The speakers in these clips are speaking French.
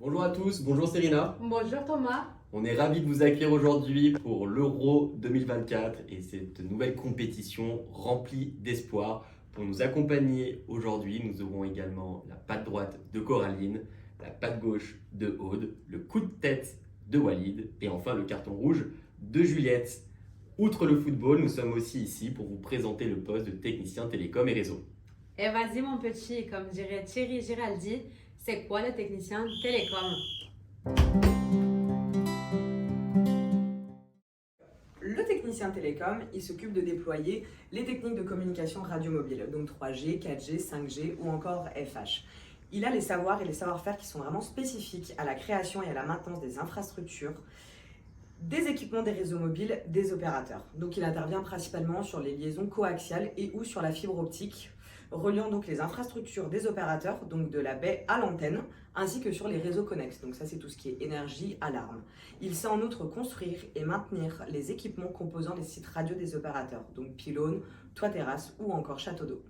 Bonjour à tous, bonjour Serena. Bonjour Thomas. On est ravis de vous accueillir aujourd'hui pour l'Euro 2024 et cette nouvelle compétition remplie d'espoir. Pour nous accompagner aujourd'hui, nous aurons également la patte droite de Coraline, la patte gauche de Aude, le coup de tête de Walid et enfin le carton rouge de Juliette. Outre le football, nous sommes aussi ici pour vous présenter le poste de technicien télécom et réseau. Et vas-y mon petit, comme dirait Thierry Giraldi, c'est quoi le technicien télécom? Le technicien télécom, il s'occupe de déployer les techniques de communication radio-mobile, donc 3G, 4G, 5G ou encore FH. Il a les savoirs et les savoir-faire qui sont vraiment spécifiques à la création et à la maintenance des infrastructures, des équipements des réseaux mobiles des opérateurs. Donc il intervient principalement sur les liaisons coaxiales et ou sur la fibre optique, reliant donc les infrastructures des opérateurs, donc de la baie à l'antenne, ainsi que sur les réseaux connexes. Donc ça c'est tout ce qui est énergie, alarme. Il sait en outre construire et maintenir les équipements composant les sites radio des opérateurs, donc pylônes, toits terrasses ou encore châteaux d'eau.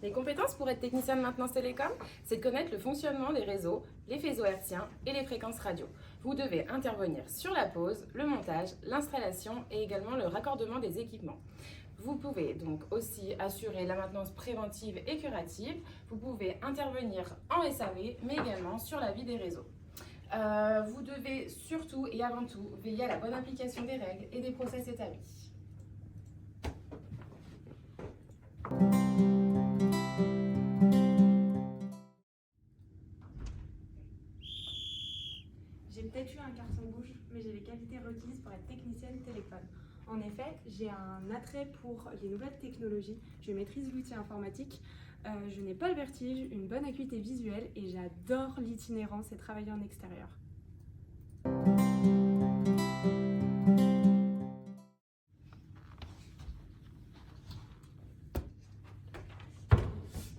Les compétences pour être technicien de maintenance télécom, c'est de connaître le fonctionnement des réseaux, les faisceaux hertziens et les fréquences radio. Vous devez intervenir sur la pose, le montage, l'installation et également le raccordement des équipements. Vous pouvez donc aussi assurer la maintenance préventive et curative. Vous pouvez intervenir en SAV, mais également sur la vie des réseaux. Vous devez surtout et avant tout veiller à la bonne application des règles et des process établis. J'ai peut-être eu un carton rouge, mais j'ai les qualités requises pour être technicienne télécom. En effet, j'ai un attrait pour les nouvelles technologies, je maîtrise l'outil informatique, je n'ai pas le vertige, une bonne acuité visuelle et j'adore l'itinérance et travailler en extérieur.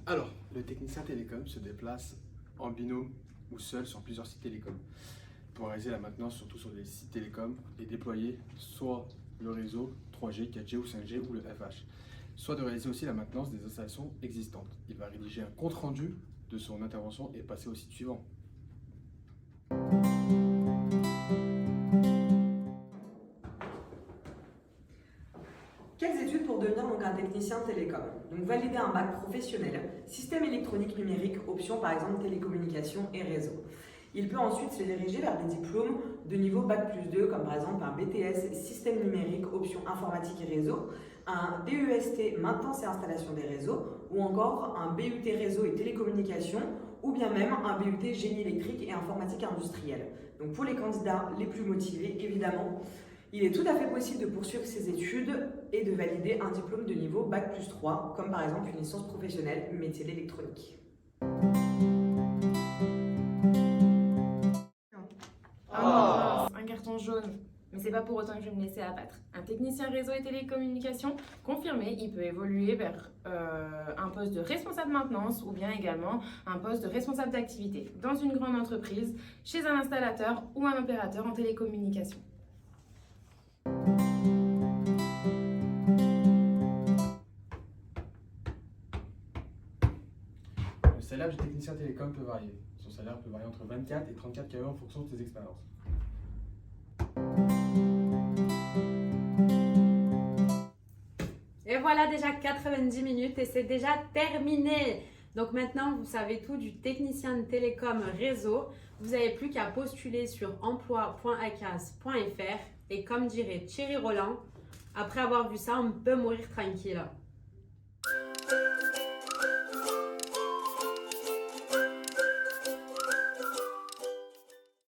Alors, le technicien télécom se déplace en binôme ou seul sur plusieurs sites télécoms pour réaliser la maintenance surtout sur les sites télécoms et déployer soit le réseau 3G, 4G ou 5G ou le FH, soit de réaliser aussi la maintenance des installations existantes. Il va rédiger un compte rendu de son intervention et passer au site suivant. Quelles études pour devenir donc un technicien télécom? Donc valider un bac professionnel, système électronique numérique, option par exemple télécommunications et réseau. Il peut ensuite se diriger vers des diplômes de niveau bac+2 comme par exemple un BTS système numérique, option informatique et réseau, un DEST maintenance et installation des réseaux ou encore un BUT réseau et télécommunications ou bien même un BUT génie électrique et informatique industrielle. Donc pour les candidats les plus motivés évidemment, il est tout à fait possible de poursuivre ses études et de valider un diplôme de niveau bac+3, comme par exemple une licence professionnelle métier d'électronique. Ah mince, un carton jaune. Mais c'est pas pour autant que je vais me laisser abattre. Un technicien réseau et télécommunications confirmé, il peut évoluer vers un poste de responsable maintenance ou bien également un poste de responsable d'activité dans une grande entreprise, chez un installateur ou un opérateur en télécommunications. Le salaire du technicien télécom peut varier. Son salaire peut varier entre 24 et 34 KE en fonction de ses expériences. Et voilà déjà 90 minutes et c'est déjà terminé. Donc maintenant, vous savez tout du technicien de télécom réseau. Vous n'avez plus qu'à postuler sur emploi.acas.fr et comme dirait Thierry Roland, après avoir vu ça, on peut mourir tranquille.